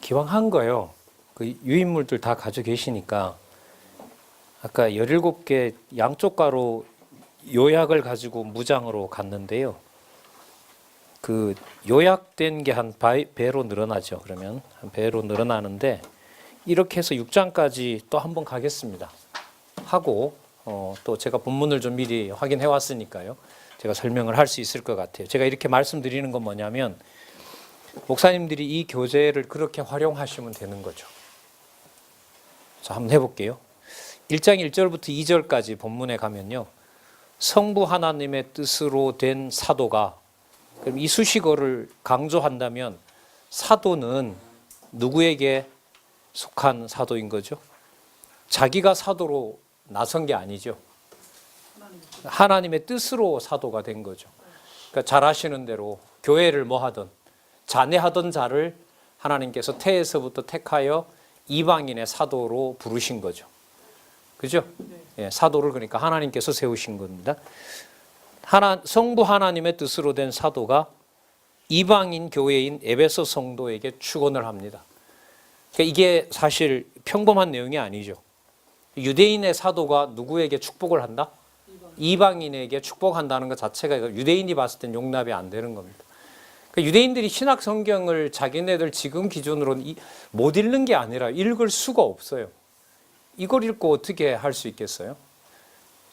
기왕 한 거요. 그 유인물들 다 가지고 계시니까 아까 17개 양쪽 가로 요약을 가지고 무장으로 갔는데요. 그 요약된 게 한 배로 늘어나죠. 그러면 한 배로 늘어나는데 이렇게 해서 6장까지 또 한번 가겠습니다. 하고 또 제가 본문을 좀 미리 확인해 왔으니까요. 제가 설명을 할 수 있을 것 같아요. 제가 이렇게 말씀드리는 건 뭐냐면 목사님들이 이 교재를 그렇게 활용하시면 되는 거죠. 자, 한번 해볼게요. 1장 1절부터 2절까지 본문에 가면요. 성부 하나님의 뜻으로 된 사도가, 그럼 이 수식어를 강조한다면 사도는 누구에게 속한 사도인 거죠? 자기가 사도로 나선 게 아니죠. 하나님의 뜻으로 사도가 된 거죠. 그러니까 잘 아시는 대로 교회를 뭐 하든 잔해하던 자를 하나님께서 태에서부터 택하여 이방인의 사도로 부르신 거죠. 그죠? 예, 사도를 그러니까 하나님께서 세우신 겁니다. 성부 하나님의 뜻으로 된 사도가 이방인 교회인 에베소 성도에게 축원을 합니다. 그러니까 이게 사실 평범한 내용이 아니죠. 유대인의 사도가 누구에게 축복을 한다? 이방인에게 축복한다는 것 자체가 유대인이 봤을 땐 용납이 안 되는 겁니다. 그러니까 유대인들이 신약 성경을 자기네들 지금 기준으로는 못 읽는 게 아니라 읽을 수가 없어요. 이걸 읽고 어떻게 할 수 있겠어요?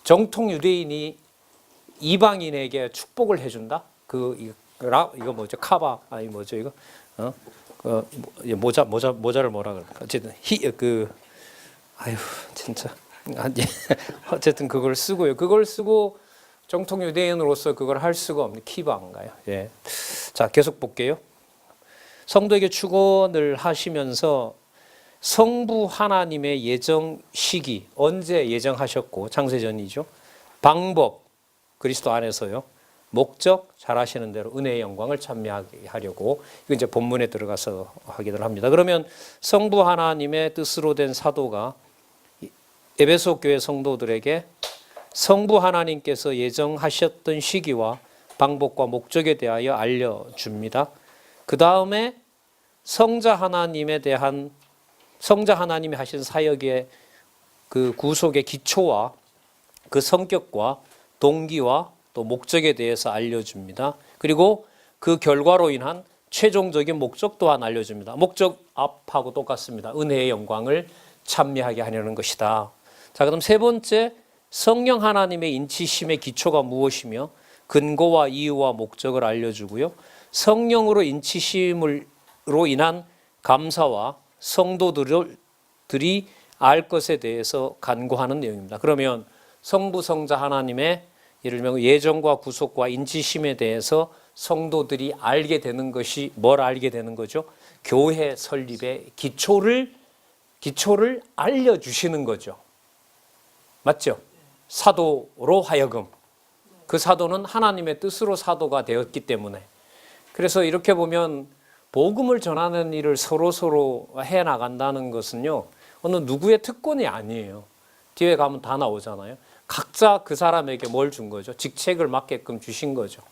정통 유대인이 이방인에게 축복을 해준다? 이거 뭐죠? 카바 아니 뭐죠 이거? 모자를 뭐라 그럴까? 어쨌든 아유 진짜 어쨌든 그걸 쓰고요. 그걸 쓰고 정통 유대인으로서 그걸 할 수가 없는 키바인가요? 예. 자, 계속 볼게요. 성도에게 축원을 하시면서 성부 하나님의 예정 시기, 언제 예정하셨고, 창세전이죠. 방법, 그리스도 안에서요. 목적, 잘 아시는 대로 은혜의 영광을 찬미하게 하려고, 이거 이제 본문에 들어가서 하기를 합니다. 그러면 성부 하나님의 뜻으로 된 사도가 에베소 교회 성도들에게 성부 하나님께서 예정하셨던 시기와 방법과 목적에 대하여 알려줍니다. 그 다음에 성자 하나님이 하신 사역의 그 구속의 기초와 그 성격과 동기와 또 목적에 대해서 알려줍니다. 그리고 그 결과로 인한 최종적인 목적 또한 알려줍니다. 목적 앞하고 똑같습니다. 은혜의 영광을 찬미하게 하려는 것이다. 자, 그럼 세 번째, 성령 하나님의 인치심의 기초가 무엇이며 근거와 이유와 목적을 알려주고요. 성령으로 인치심으로 인한 감사와 성도들이 알 것에 대해서 간구하는 내용입니다. 그러면 성부 성자 하나님의 예를 들면 예정과 구속과 인치심에 대해서 성도들이 알게 되는 것이 뭘 알게 되는 거죠? 교회 설립의 기초를 알려주시는 거죠. 맞죠? 사도로 하여금. 그 사도는 하나님의 뜻으로 사도가 되었기 때문에. 그래서 이렇게 보면 복음을 전하는 일을 서로 해나간다는 것은요, 어느 누구의 특권이 아니에요. 뒤에 가면 다 나오잖아요. 각자 그 사람에게 뭘 준 거죠? 직책을 맡게끔 주신 거죠.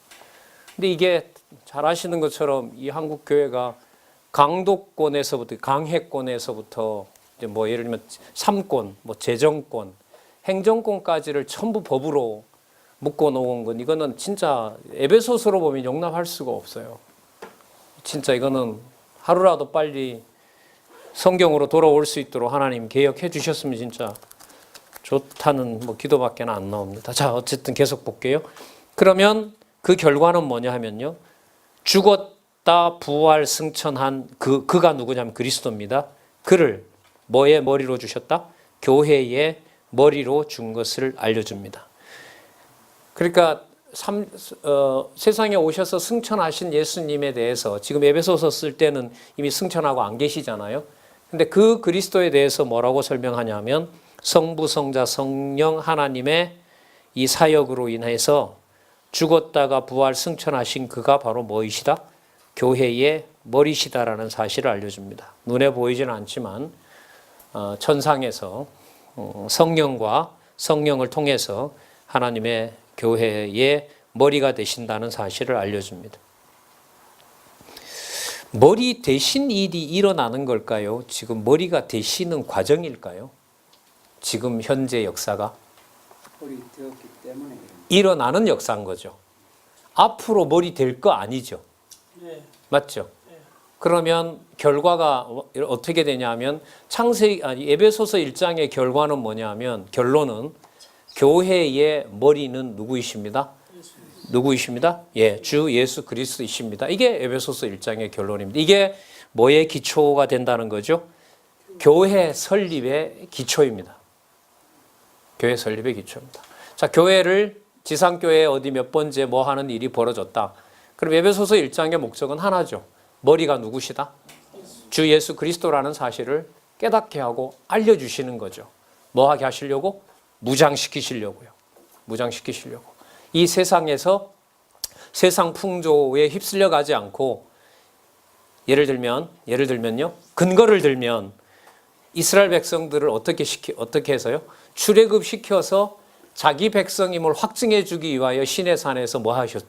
근데 이게 잘 아시는 것처럼 이 한국 교회가 강해권에서부터 이제 뭐 예를 들면 삼권, 뭐 재정권, 행정권까지를 전부 법으로 묶어 놓은 건 이거는 진짜 에베소서로 보면 용납할 수가 없어요. 진짜 이거는 하루라도 빨리 성경으로 돌아올 수 있도록 하나님 개혁해 주셨으면 진짜 좋다는 뭐 기도밖에 안 나옵니다. 자, 어쨌든 계속 볼게요. 그러면 그 결과는 뭐냐 하면요. 죽었다 부활 승천한 그가 누구냐면 그리스도입니다. 그를 뭐의 머리로 주셨다? 교회의 머리로 준 것을 알려줍니다. 그러니까 세상에 오셔서 승천하신 예수님에 대해서 지금 에베소서 쓸 때는 이미 승천하고 안 계시잖아요. 근데 그 그리스도에 대해서 뭐라고 설명하냐면 성부, 성자, 성령 하나님의 이 사역으로 인해서 죽었다가 부활 승천하신 그가 바로 뭐이시다? 교회의 머리시다라는 사실을 알려줍니다. 눈에 보이지는 않지만 천상에서 성령과 성령을 통해서 하나님의 교회의 머리가 되신다는 사실을 알려줍니다. 머리 대신 일이 일어나는 걸까요? 지금 머리가 되시는 과정일까요? 지금 현재 역사가 머리 되었기 때문에 일어나는 역사인 거죠. 앞으로 머리 될 거 아니죠. 네. 맞죠? 그러면 결과가 어떻게 되냐면 에베소서 1장의 결과는 뭐냐면 결론은 교회의 머리는 누구이십니다? 누구이십니다? 예, 주 예수 그리스도이십니다. 이게 에베소서 1장의 결론입니다. 이게 뭐의 기초가 된다는 거죠? 교회 설립의 기초입니다. 교회 설립의 기초입니다. 자, 교회를 지상교회 어디 몇 번째 뭐 하는 일이 벌어졌다. 그럼 에베소서 1장의 목적은 하나죠. 머리가 누구시다? 주 예수 그리스도라는 사실을 깨닫게 하고 알려주시는 거죠. 뭐 하게 하시려고? 무장시키시려고요. 무장시키시려고. 이 세상에서 세상 풍조에 휩쓸려 가지 않고 예를 들면요. 근거를 들면 이스라엘 백성들을 어떻게 해서요? 출애굽 시켜서 자기 백성임을 확증해 주기 위하여 시내 산에서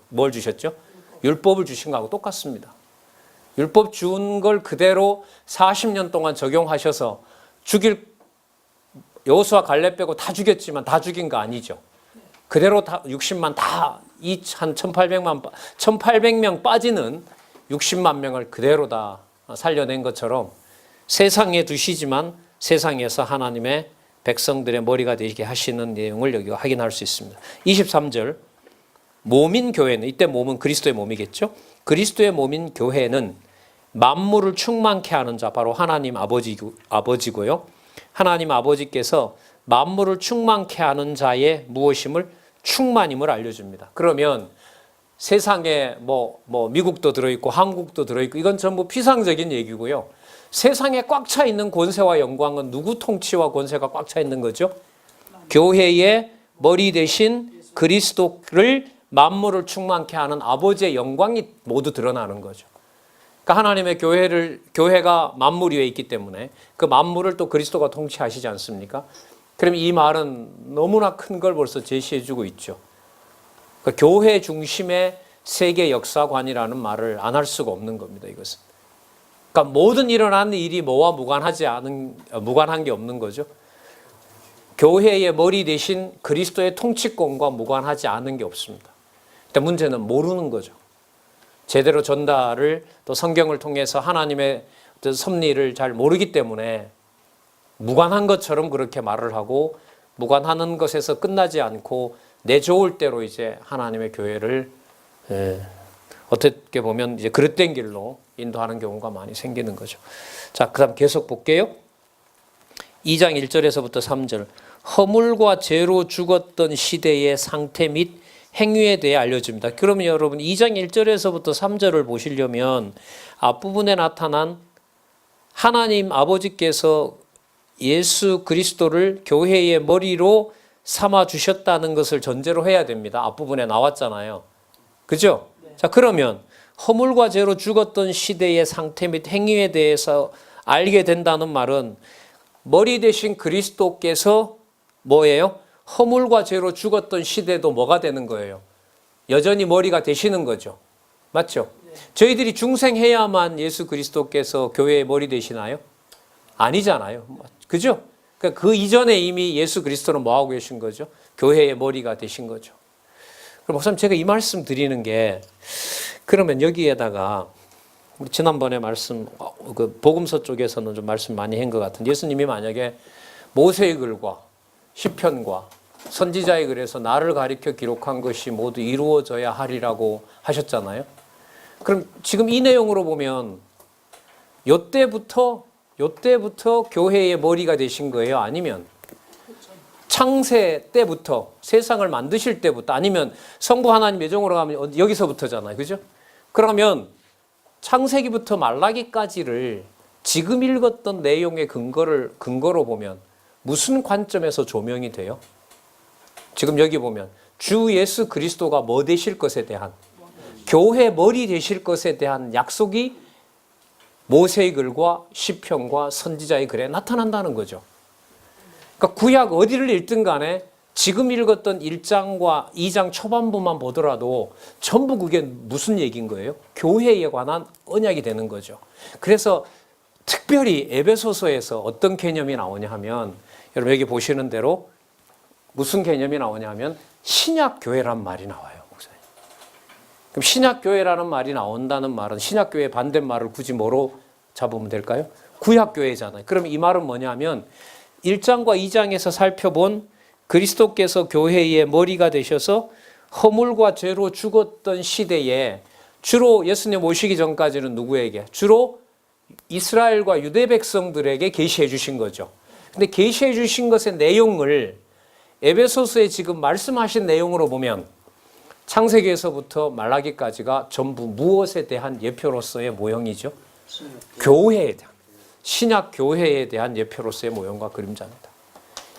뭘 주셨죠? 율법을 주신 거하고 똑같습니다. 율법 준 걸 그대로 40년 동안 적용하셔서 여호수아 갈렙 빼고 다 죽였지만 다 죽인 거 아니죠. 그대로 다 60만 다 한 1800명 빠지는 60만 명을 그대로 다 살려낸 것처럼 세상에 두시지만 세상에서 하나님의 백성들의 머리가 되게 하시는 내용을 여기 확인할 수 있습니다. 23절 몸인 교회는 이때 몸은 그리스도의 몸이겠죠. 그리스도의 몸인 교회는 만물을 충만케 하는 자 바로 하나님 아버지고요. 하나님 아버지께서 만물을 충만케 하는 자의 무엇임을 충만임을 알려줍니다. 그러면 세상에 뭐 미국도 들어있고 한국도 들어있고 이건 전부 피상적인 얘기고요. 세상에 꽉 차 있는 권세와 영광은 누구 통치와 권세가 꽉 차 있는 거죠? 교회의 머리 대신 그리스도를 만물을 충만케 하는 아버지의 영광이 모두 드러나는 거죠. 그러니까 하나님의 교회가 만물 위에 있기 때문에 그 만물을 또 그리스도가 통치하시지 않습니까? 그럼 이 말은 너무나 큰 걸 벌써 제시해주고 있죠. 그러니까 교회 중심의 세계 역사관이라는 말을 안 할 수가 없는 겁니다. 이것은. 그러니까 모든 일어나는 일이 뭐와 무관한 게 없는 거죠. 교회의 머리 대신 그리스도의 통치권과 무관하지 않은 게 없습니다. 근데 문제는 모르는 거죠. 제대로 전달을 또 성경을 통해서 하나님의 어떤 섭리를 잘 모르기 때문에 무관한 것처럼 그렇게 말을 하고 무관하는 것에서 끝나지 않고 내 좋을 대로 이제 하나님의 교회를 어떻게 보면 이제 그릇된 길로 인도하는 경우가 많이 생기는 거죠. 자, 그다음 계속 볼게요. 2장 1절에서부터 3절. 허물과 죄로 죽었던 시대의 상태 및 행위에 대해 알려줍니다. 그러면 여러분 2장 1절에서부터 3절을 보시려면 앞부분에 나타난 하나님 아버지께서 예수 그리스도를 교회의 머리로 삼아 주셨다는 것을 전제로 해야 됩니다. 앞부분에 나왔잖아요. 그죠? 자, 그러면 허물과 죄로 죽었던 시대의 상태 및 행위에 대해서 알게 된다는 말은 머리 대신 그리스도께서 뭐예요? 허물과 죄로 죽었던 시대도 뭐가 되는 거예요? 여전히 머리가 되시는 거죠. 맞죠? 저희들이 중생해야만 예수 그리스도께서 교회의 머리 되시나요? 아니잖아요. 그죠? 그러니까 그 이전에 이미 예수 그리스도는 뭐하고 계신 거죠? 교회의 머리가 되신 거죠. 그럼 목사님 제가 이 말씀 드리는 게 그러면 여기에다가 우리 지난번에 말씀 그 복음서 쪽에서는 좀 말씀 많이 한 것 같은데 예수님이 만약에 모세의 글과 시편과 선지자의 글에서 나를 가리켜 기록한 것이 모두 이루어져야 하리라고 하셨잖아요. 그럼 지금 이 내용으로 보면 요때부터 교회의 머리가 되신 거예요? 아니면 창세 때부터 세상을 만드실 때부터 아니면 성부 하나님 예정으로 가면 여기서부터잖아요. 그죠? 그러면 창세기부터 말라기까지를 지금 읽었던 내용의 근거로 보면 무슨 관점에서 조명이 돼요? 지금 여기 보면 주 예수 그리스도가 뭐 되실 것에 대한 교회 머리 되실 것에 대한 약속이 모세의 글과 시편과 선지자의 글에 나타난다는 거죠. 그러니까 구약 어디를 읽든 간에 지금 읽었던 1장과 2장 초반부만 보더라도 전부 그게 무슨 얘기인 거예요? 교회에 관한 언약이 되는 거죠. 그래서 특별히 에베소서에서 어떤 개념이 나오냐 하면 여러분 여기 보시는 대로 무슨 개념이 나오냐 하면 신약교회란 말이 나와요. 목사님. 그럼 신약교회라는 말이 나온다는 말은 신약교회 반대말을 굳이 뭐로 잡으면 될까요? 구약교회잖아요. 그럼 이 말은 뭐냐면 1장과 2장에서 살펴본 그리스도께서 교회의 머리가 되셔서 허물과 죄로 죽었던 시대에 주로 예수님 오시기 전까지는 누구에게? 주로 이스라엘과 유대 백성들에게 계시해 주신 거죠. 근데 계시해 주신 것의 내용을 에베소서에 지금 말씀하신 내용으로 보면 창세기에서부터 말라기까지가 전부 무엇에 대한 예표로서의 모형이죠? 교회에 대한, 신약 교회에 대한 예표로서의 모형과 그림자입니다.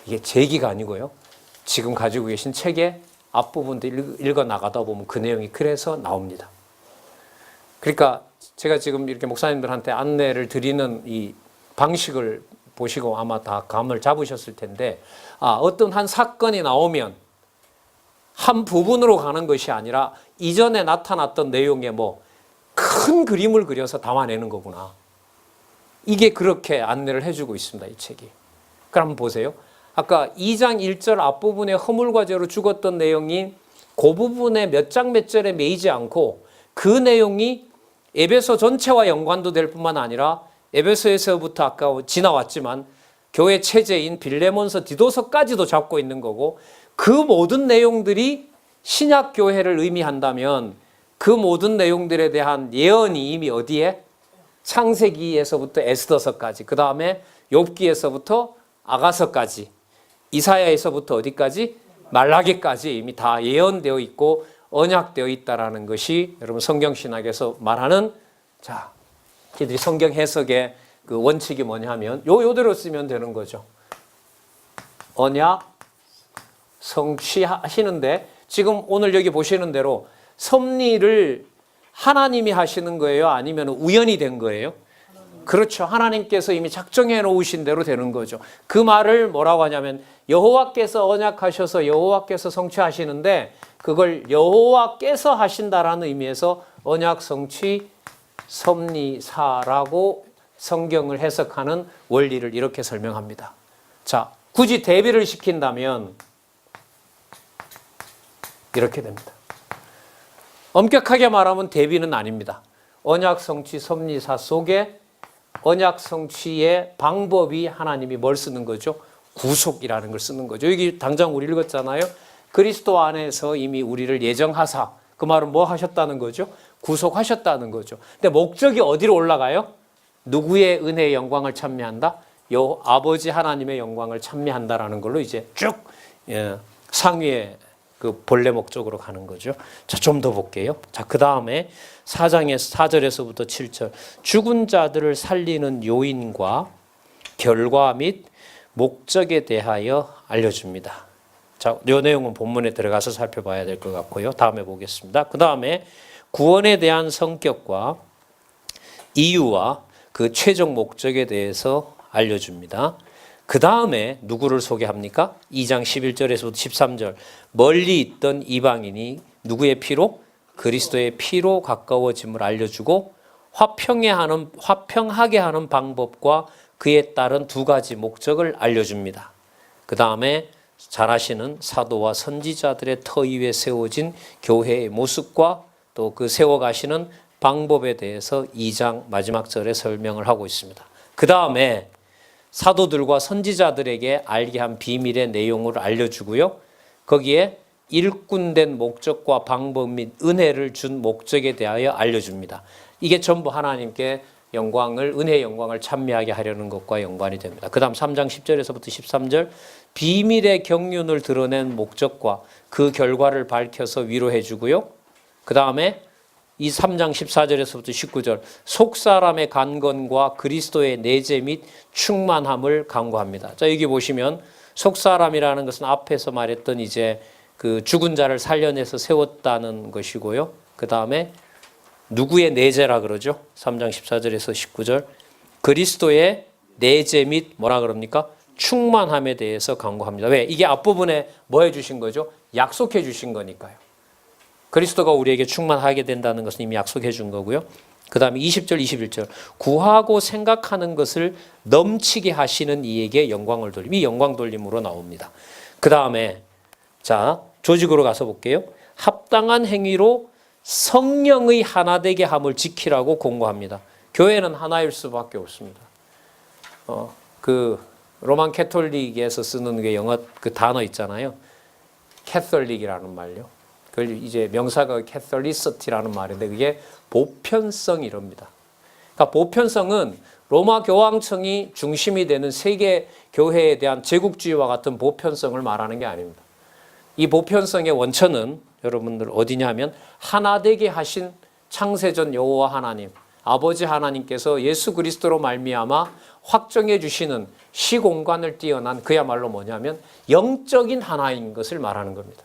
이게 제 얘기가 아니고요. 지금 가지고 계신 책의 앞부분도 읽어 나가다 보면 그 내용이 그래서 나옵니다. 그러니까 제가 지금 이렇게 목사님들한테 안내를 드리는 이 방식을 보시고 아마 다 감을 잡으셨을 텐데, 어떤 한 사건이 나오면 한 부분으로 가는 것이 아니라 이전에 나타났던 내용에 뭐 큰 그림을 그려서 담아내는 거구나. 이게 그렇게 안내를 해주고 있습니다. 이 책이. 그럼 한번 보세요. 아까 2장 1절 앞부분에 허물과 죄로 죽었던 내용이 그 부분에 몇 장 몇 절에 매이지 않고 그 내용이 에베소 전체와 연관도 될 뿐만 아니라 에베소에서부터 아까 지나왔지만 교회 체제인 빌레몬서 디도서까지도 잡고 있는 거고, 그 모든 내용들이 신약 교회를 의미한다면 그 모든 내용들에 대한 예언이 이미 어디에? 창세기에서부터 에스더서까지, 그 다음에 욥기에서부터 아가서까지, 이사야에서부터 어디까지? 말라기까지 이미 다 예언되어 있고 언약되어 있다라는 것이 여러분 성경신학에서 말하는, 자, 저희들이 성경 해석의 그 원칙이 뭐냐 하면 요대로 쓰면 되는 거죠. 언약 성취하시는데, 지금 오늘 여기 보시는 대로 섭리를 하나님이 하시는 거예요? 아니면 우연이 된 거예요? 그렇죠. 하나님께서 이미 작정해 놓으신 대로 되는 거죠. 그 말을 뭐라고 하냐면 여호와께서 언약하셔서 여호와께서 성취하시는데, 그걸 여호와께서 하신다라는 의미에서 언약 성취 섭리사라고 성경을 해석하는 원리를 이렇게 설명합니다. 자, 굳이 대비를 시킨다면 이렇게 됩니다. 엄격하게 말하면 대비는 아닙니다. 언약 성취 섭리사 속에 언약 성취의 방법이 하나님이 뭘 쓰는 거죠? 구속이라는 걸 쓰는 거죠. 여기 당장 우리 읽었잖아요. 그리스도 안에서 이미 우리를 예정하사, 그 말은 뭐 하셨다는 거죠? 구속하셨다는 거죠. 근데 목적이 어디로 올라가요? 누구의 은혜의 영광을 찬미한다? 아버지 하나님의 영광을 찬미한다라는 걸로 이제 쭉 상위의 그 본래 목적으로 가는 거죠. 자, 좀 더 볼게요. 자, 그 다음에 4절에서부터 7절. 죽은 자들을 살리는 요인과 결과 및 목적에 대하여 알려줍니다. 자, 이 내용은 본문에 들어가서 살펴봐야 될 것 같고요. 다음에 보겠습니다. 그 다음에 구원에 대한 성격과 이유와 그 최종 목적에 대해서 알려줍니다. 그 다음에 누구를 소개합니까? 2장 11절에서부터 13절. 멀리 있던 이방인이 누구의 피로? 그리스도의 피로 가까워짐을 알려주고, 화평하게 하는 방법과 그에 따른 두 가지 목적을 알려줍니다. 그 다음에 잘 아시는 사도와 선지자들의 터 위에 세워진 교회의 모습과 또 그 세워가시는 방법에 대해서 2장 마지막 절에 설명을 하고 있습니다. 그 다음에 사도들과 선지자들에게 알게 한 비밀의 내용을 알려주고요. 거기에 일꾼된 목적과 방법 및 은혜를 준 목적에 대하여 알려줍니다. 이게 전부 하나님께 영광을, 은혜의 영광을 찬미하게 하려는 것과 연관이 됩니다. 그 다음 3장 10절에서부터 13절, 비밀의 경륜을 드러낸 목적과 그 결과를 밝혀서 위로해 주고요. 그 다음에 이 3장 14절에서부터 19절, 속사람의 간건과 그리스도의 내재 및 충만함을 강구합니다. 자, 여기 보시면 속사람이라는 것은 앞에서 말했던 이제 그 죽은 자를 살려내서 세웠다는 것이고요. 그 다음에 누구의 내재라 그러죠? 3장 14절에서 19절, 그리스도의 내재 및 뭐라 그럽니까? 충만함에 대해서 강구합니다. 왜? 이게 앞부분에 뭐 해주신 거죠? 약속해 주신 거니까요. 그리스도가 우리에게 충만하게 된다는 것은 이미 약속해 준 거고요. 그 다음에 20절, 21절. 구하고 생각하는 것을 넘치게 하시는 이에게 영광을 돌림. 이 영광 돌림으로 나옵니다. 그 다음에 자, 조직으로 가서 볼게요. 합당한 행위로 성령의 하나되게 함을 지키라고 공고합니다. 교회는 하나일 수밖에 없습니다. 그 로만 캐톨릭에서 쓰는 게 영어 그 단어 있잖아요. 캐톨릭이라는 말요. 그걸 이제 명사가 캐톨리시티라는 말인데 그게 보편성 이럽니다. 그러니까 보편성은 로마 교황청이 중심이 되는 세계 교회에 대한 제국주의와 같은 보편성을 말하는 게 아닙니다. 이 보편성의 원천은 여러분들 어디냐면 하나 되게 하신 창세전 여호와 하나님, 아버지 하나님께서 예수 그리스도로 말미암아 확정해 주시는 시공간을 뛰어난 그야말로 뭐냐면 영적인 하나인 것을 말하는 겁니다.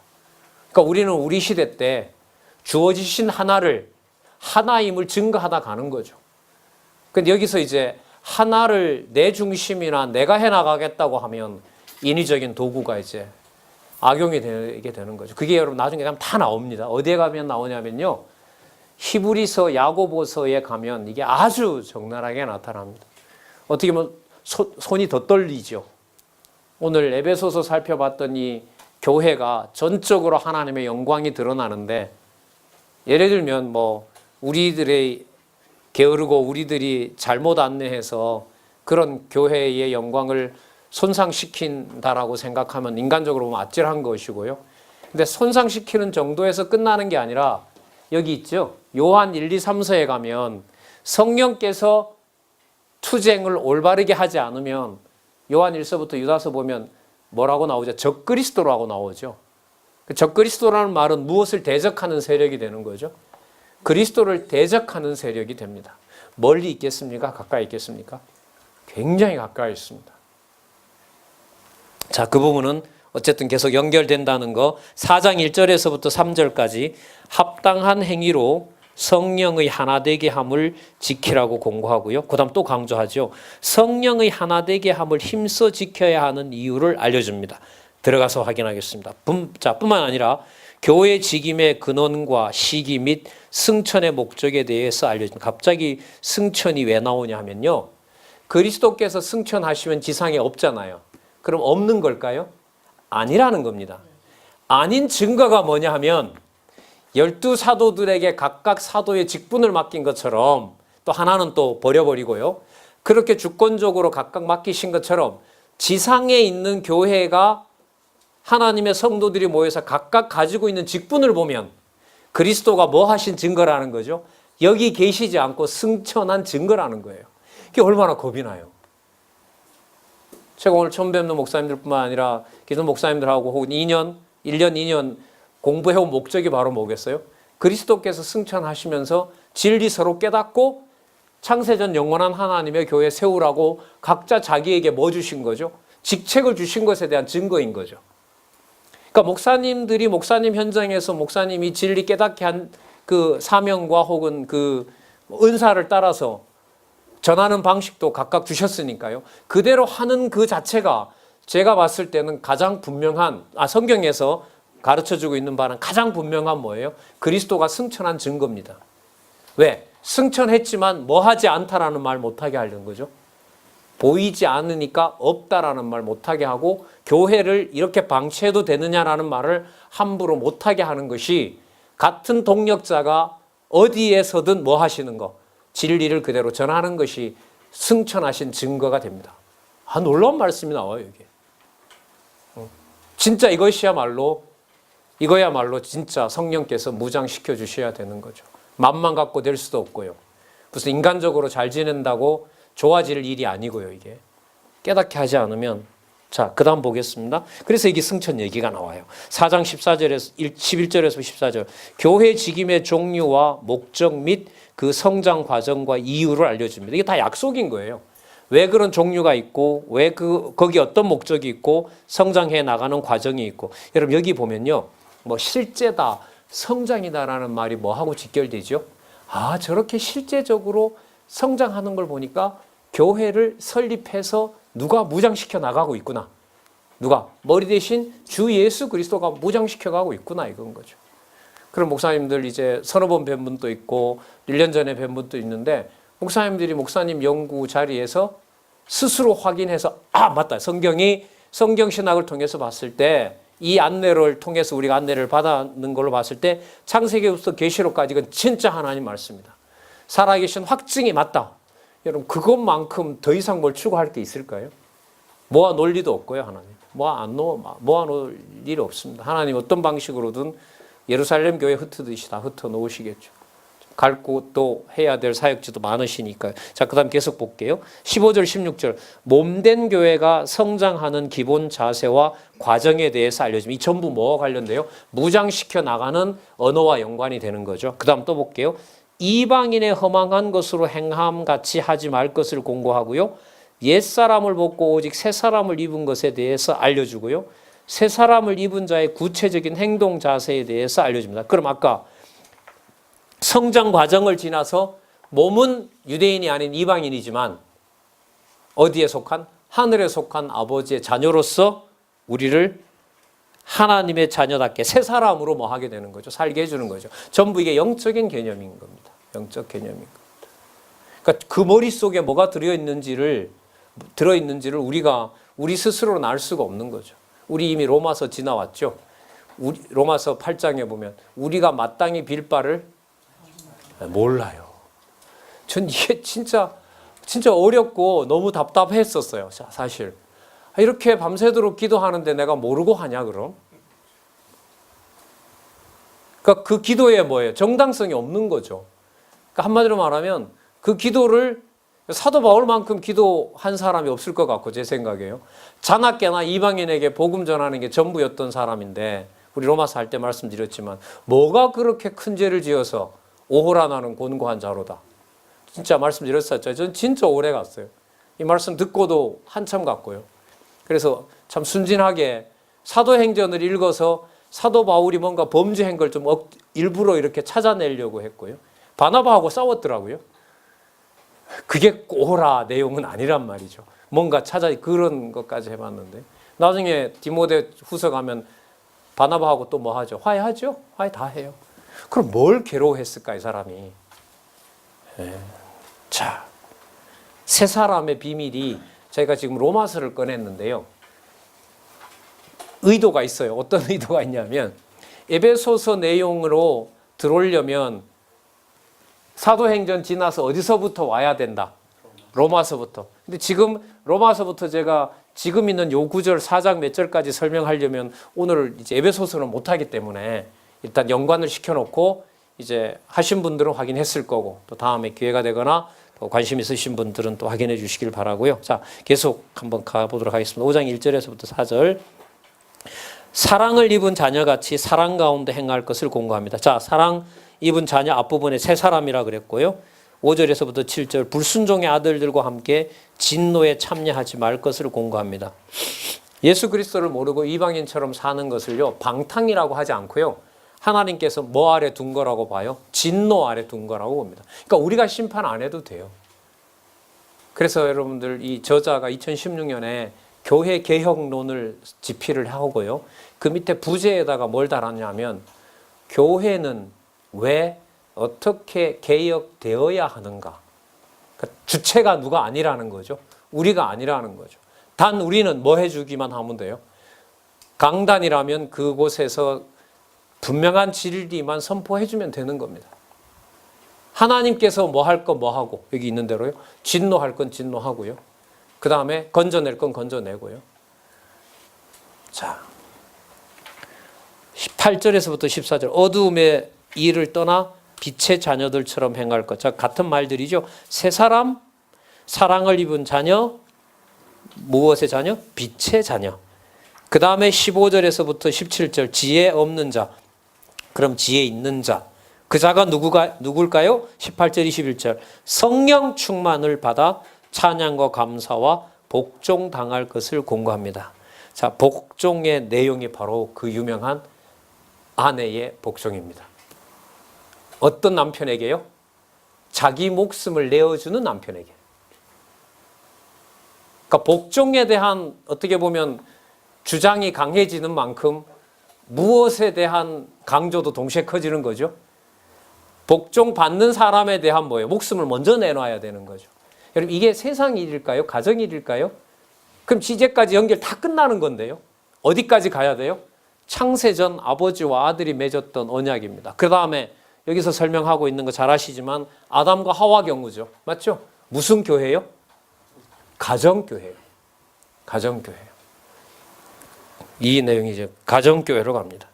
그러니까 우리는 우리 시대 때 주어지신 하나를 하나임을 증거하다 가는 거죠. 근데 여기서 이제 하나를 내 중심이나 내가 해나가겠다고 하면 인위적인 도구가 이제 악용이 되게 되는 거죠. 그게 여러분 나중에 가면 다 나옵니다. 어디에 가면 나오냐면요. 히브리서, 야고보서에 가면 이게 아주 적나라하게 나타납니다. 어떻게 보면 손이 더 떨리죠. 오늘 에베소서 살펴봤더니 교회가 전적으로 하나님의 영광이 드러나는데 예를 들면 뭐 우리들의 게으르고 우리들이 잘못 안내해서 그런 교회의 영광을 손상시킨다라고 생각하면 인간적으로 보면 아찔한 것이고요. 근데 손상시키는 정도에서 끝나는 게 아니라 여기 있죠. 요한 1, 2, 3서에 가면 성령께서 투쟁을 올바르게 하지 않으면 요한 1서부터 유다서 보면 뭐라고 나오죠? 적그리스도라고 나오죠. 적그리스도라는 말은 무엇을 대적하는 세력이 되는 거죠? 그리스도를 대적하는 세력이 됩니다. 멀리 있겠습니까? 가까이 있겠습니까? 굉장히 가까이 있습니다. 자, 그 부분은 어쨌든 계속 연결된다는 거 4장 1절에서부터 3절까지 합당한 행위로 성령의 하나되게 함을 지키라고 공고하고요. 그 다음 또 강조하죠. 성령의 하나되게 함을 힘써 지켜야 하는 이유를 알려줍니다. 들어가서 확인하겠습니다. 뿐만 아니라 교회 직임의 근원과 시기 및 승천의 목적에 대해서 알려줍니다. 갑자기 승천이 왜 나오냐 하면요. 그리스도께서 승천하시면 지상에 없잖아요. 그럼 없는 걸까요? 아니라는 겁니다. 아닌 증거가 뭐냐 하면 12사도들에게 각각 사도의 직분을 맡긴 것처럼 또 하나는 또 버려버리고요. 그렇게 주권적으로 각각 맡기신 것처럼 지상에 있는 교회가 하나님의 성도들이 모여서 각각 가지고 있는 직분을 보면 그리스도가 뭐 하신 증거라는 거죠. 여기 계시지 않고 승천한 증거라는 거예요. 그게 얼마나 겁이 나요. 제가 오늘 처음 뵙는 목사님들뿐만 아니라 기존 목사님들하고 혹은 1년, 2년 공부해온 목적이 바로 뭐겠어요? 그리스도께서 승천하시면서 진리 서로 깨닫고 창세전 영원한 하나님의 교회 세우라고 각자 자기에게 뭐 주신 거죠? 직책을 주신 것에 대한 증거인 거죠. 그러니까 목사님들이 목사님 현장에서 목사님이 진리 깨닫게 한 그 사명과 혹은 그 은사를 따라서 전하는 방식도 각각 주셨으니까요. 그대로 하는 그 자체가 제가 봤을 때는 가장 분명한 성경에서 가르쳐주고 있는 바는 가장 분명한 뭐예요? 그리스도가 승천한 증거입니다. 왜? 승천했지만 뭐 하지 않다라는 말 못하게 하려는 거죠. 보이지 않으니까 없다라는 말 못하게 하고 교회를 이렇게 방치해도 되느냐라는 말을 함부로 못하게 하는 것이 같은 동력자가 어디에서든 뭐 하시는 거? 진리를 그대로 전하는 것이 승천하신 증거가 됩니다. 놀라운 말씀이 나와요, 이게. 진짜 이거야말로 진짜 성령께서 무장시켜 주셔야 되는 거죠. 맘만 갖고 될 수도 없고요. 무슨 인간적으로 잘 지낸다고 좋아질 일이 아니고요, 이게. 깨닫게 하지 않으면. 자, 그 다음 보겠습니다. 그래서 이게 승천 얘기가 나와요. 4장 11절에서 14절. 교회 직임의 종류와 목적 및 그 성장 과정과 이유를 알려줍니다. 이게 다 약속인 거예요. 왜 그런 종류가 있고, 왜 거기 어떤 목적이 있고, 성장해 나가는 과정이 있고. 여러분, 여기 보면요. 뭐 실제다, 성장이다라는 말이 뭐하고 직결되죠? 저렇게 실제적으로 성장하는 걸 보니까 교회를 설립해서 누가 무장시켜 나가고 있구나. 누가? 머리 대신 주 예수 그리스도가 무장시켜 가고 있구나 이건 거죠. 그럼 목사님들 이제 서너 번 뵌 분도 있고 1년 전에 뵌 분도 있는데 목사님들이 목사님 연구 자리에서 스스로 확인해서 아 맞다. 성경 신학을 통해서 봤을 때 이 안내를 통해서 우리가 안내를 받는 걸로 봤을 때 창세기부터 계시록까지 이건 진짜 하나님 말씀입니다. 살아계신 확증이 맞다. 여러분 그것만큼 더 이상 뭘 추구할 게 있을까요? 모아놓을 리도 없고요. 하나님 모아놓을 일이 없습니다. 하나님 어떤 방식으로든 예루살렘 교회 흩어듯이 다 흩어놓으시겠죠. 갈 곳도 해야 될 사역지도 많으시니까요. 자, 그 다음 계속 볼게요. 15절 16절 몸된 교회가 성장하는 기본 자세와 과정에 대해서 알려줍니다. 이 전부 뭐와 관련돼요? 무장시켜 나가는 언어와 연관이 되는 거죠. 그 다음 또 볼게요. 이방인의 허망한 것으로 행함같이 하지 말 것을 공고하고요. 옛사람을 벗고 오직 새사람을 입은 것에 대해서 알려주고요. 새사람을 입은 자의 구체적인 행동 자세에 대해서 알려줍니다. 그럼 아까 성장 과정을 지나서 몸은 유대인이 아닌 이방인이지만 어디에 속한? 하늘에 속한 아버지의 자녀로서 우리를 하나님의 자녀답게 새 사람으로 뭐 하게 되는 거죠. 살게 해주는 거죠. 전부 이게 영적인 개념인 겁니다. 영적 개념인 겁니다. 그러니까 그 머릿속에 뭐가 들어있는지를 우리 스스로는 알 수가 없는 거죠. 우리 이미 로마서 지나왔죠. 로마서 8장에 보면 우리가 마땅히 빌 바를 몰라요. 전 이게 진짜 어렵고 너무 답답했었어요. 사실. 이렇게 밤새도록 기도하는데 내가 모르고 하냐 그럼? 그러니까 그 기도에 뭐예요? 정당성이 없는 거죠. 그러니까 한마디로 말하면 그 기도를 사도 바울만큼 기도한 사람이 없을 것 같고 제 생각에요. 자나깨나 이방인에게 복음 전하는 게 전부였던 사람인데 우리 로마서 할 때 말씀드렸지만 뭐가 그렇게 큰 죄를 지어서 오호라 나는 곤고한 자로다. 진짜 말씀드렸었죠. 전 진짜 오래 갔어요. 이 말씀 듣고도 한참 갔고요. 그래서 참 순진하게 사도행전을 읽어서 사도 바울이 뭔가 범죄한 걸 좀 일부러 이렇게 찾아내려고 했고요. 바나바하고 싸웠더라고요. 그게 오호라 내용은 아니란 말이죠. 뭔가 그런 것까지 해봤는데 나중에 디모데 후서 가면 바나바하고 또 뭐 하죠? 화해하죠? 화해 다 해요. 그럼 뭘 괴로워했을까 이 사람이. 자, 세 사람의 비밀이 저희가 지금 로마서를 꺼냈는데요. 의도가 있어요. 어떤 의도가 있냐면 에베소서 내용으로 들어오려면 사도행전 지나서 어디서부터 와야 된다. 로마서부터. 근데 지금 로마서부터 제가 지금 있는 요 구절 4장 몇 절까지 설명하려면 오늘 이제 에베소서는 못하기 때문에 일단 연관을 시켜놓고 이제 하신 분들은 확인했을 거고 또 다음에 기회가 되거나 또 관심 있으신 분들은 또 확인해 주시길 바라고요. 자, 계속 한번 가보도록 하겠습니다. 5장 1절에서부터 4절. 사랑을 입은 자녀같이 사랑 가운데 행할 것을 공고합니다. 자, 사랑 입은 자녀 앞부분에 새 사람이라 그랬고요. 5절에서부터 7절 불순종의 아들들과 함께 진노에 참여하지 말 것을 공고합니다. 예수 그리스도를 모르고 이방인처럼 사는 것을요 방탕이라고 하지 않고요. 하나님께서 뭐 아래 둔 거라고 봐요? 진노 아래 둔 거라고 봅니다. 그러니까 우리가 심판 안 해도 돼요. 그래서 여러분들 이 저자가 2016년에 교회 개혁론을 집필을 하고요. 그 밑에 부제에다가 뭘 달았냐면 교회는 왜 어떻게 개혁되어야 하는가. 그러니까 주체가 누가 아니라는 거죠. 우리가 아니라는 거죠. 단 우리는 뭐 해주기만 하면 돼요. 강단이라면 그곳에서 분명한 진리만 선포해주면 되는 겁니다. 하나님께서 뭐 할 건 뭐 하고 여기 있는 대로요. 진노할 건 진노하고요. 그 다음에 건져낼 건 건져내고요. 자, 8절에서부터 14절 어두움의 일을 떠나 빛의 자녀들처럼 행할 것. 자, 같은 말들이죠. 새 사람, 사랑을 입은 자녀, 무엇의 자녀? 빛의 자녀. 그 다음에 15절에서부터 17절 지혜 없는 자. 그럼 지혜 있는 자. 그 자가 누굴까요? 18절 21절 성령 충만을 받아 찬양과 감사와 복종당할 것을 공고합니다. 자, 복종의 내용이 바로 그 유명한 아내의 복종입니다. 어떤 남편에게요? 자기 목숨을 내어주는 남편에게. 그러니까 복종에 대한 어떻게 보면 주장이 강해지는 만큼 무엇에 대한 강조도 동시에 커지는 거죠. 복종 받는 사람에 대한 뭐예요? 목숨을 먼저 내놔야 되는 거죠. 여러분 이게 세상 일일까요? 가정 일일까요? 그럼 지제까지 연결 다 끝나는 건데요. 어디까지 가야 돼요? 창세전 아버지와 아들이 맺었던 언약입니다. 그 다음에 여기서 설명하고 있는 거 잘 아시지만 아담과 하와 경우죠. 맞죠? 무슨 교회요? 가정교회요. 가정교회요. 이 내용이 이제 가정교회로 갑니다.